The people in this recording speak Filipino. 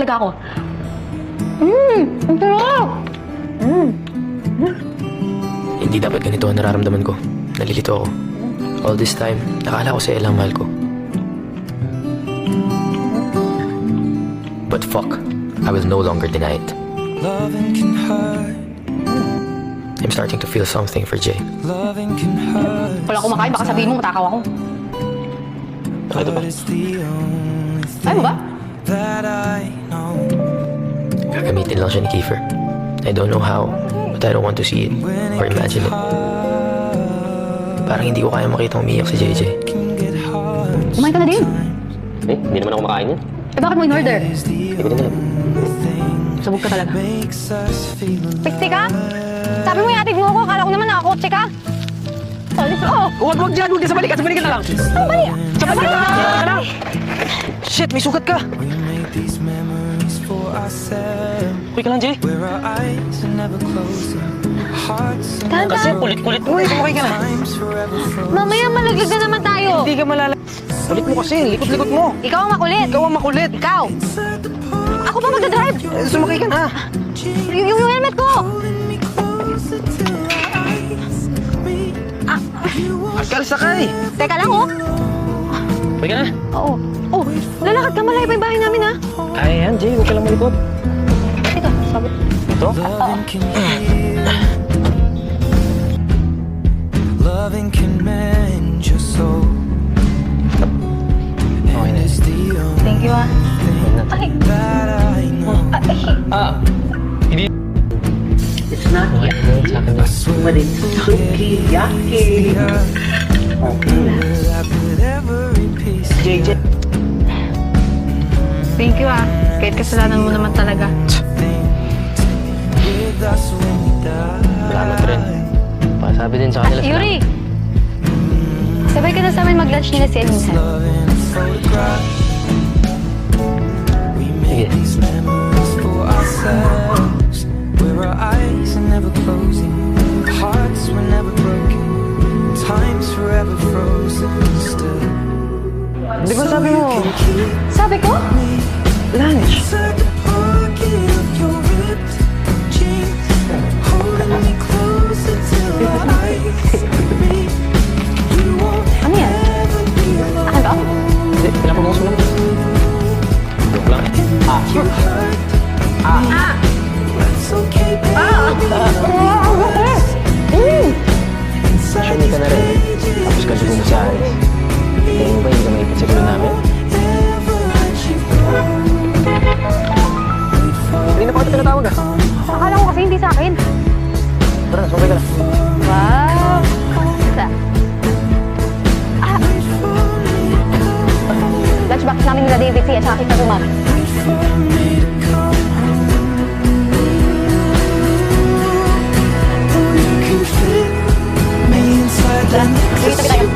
talaga ako. Ang sarap! Hindi dapat ganito ang nararamdaman ko. Nalilito ako. All this time, nakala ko sa ilang mahal ko. But fuck, I will no longer deny it. Loving can hurt. I'm starting to feel something for Jay. Loving can hurt. Wala kumakain, baka sabihin mo matakaw ako. Nakita ba? But it's the only Ayaw mo ba? that I know. Gagamitin lang siya ni Kiefer. I don't know how, but I don't want to see it or imagine it. Parang hindi ko kaya makita umiyak si JJ. Can get hard. Kumain ka na din. Eh, hindi naman ako makain yun. Eh bakit mo in-order? Hindi ko din alam. Sabog ka talaga. Makes us feel Piste ka? Sabi mo yatid mo ako, akala ko naman nakakotse ka. Alis ako. Huwag dyan, huwag dyan. Sa balikat na lang. Sa balikat na lang. Shit, may sugat ka. we make these memories for ourselves. Okay ka lang, Jay. Where our eyes are never closing. Hearts are never Kasi kulit-kulit mo. Okay ka na. times forever frozen. Mamaya malaglag na naman tayo. Hindi ka malala. Kulit mo kasi. Likot-likot mo. Ikaw ang makulit. Ikaw ang makulit. Ikaw. Ako pa magdadrive. Sumakay ka na. Yung helmet ko. Pulling me closer till our eyes meet. You want Akal sakay. Teka lang, oh. Okay ka na. Oo. Oh, lalakad ka, malayo pa yung bahay namin, ha? Kaya yan, Jay. Huwag ka lang malikot. Ito, sabi. Ito? loving can heal. Loving can mend your soul. And it's the only Thank you, ah. Ay, that I know. I swear Sukiyaki. that with every piece JJ. thank you, ah. Kahit kasalanan mo naman talaga. with us when we die. Salamat rin. Pasabi din sa kanila. Yuri! Sabay ka na sa amin mag-lunch nila si Elisa. Love in a photograph. We make Sige. these memories for ourselves. Where our eyes are never closing, hearts were never broken, time's forever frozen still. Di ba sabi mo, Sabi ko? lunch? Inside the pocket of your ripped jeans, holding me closer till our eyes meet. You won't Ano yan? ever be alone. Akin ba? Hindi, pinapromote mo lang. Joke lang. You hurt me. It's okay, baby. Inside Sumi ka na rin. Tapos ka siguro sa alis. Tingin mo ba hindi ka maipit sa gulo namin? Hindi na pa kita pinatawag ah. Akala ko kasi hindi sa akin. Tara, sumakay ka na. Wow! Isa. Ah! Lunchbox namin nila David C. at saka kita Rumar. Me inside that Sige, tabi tayo.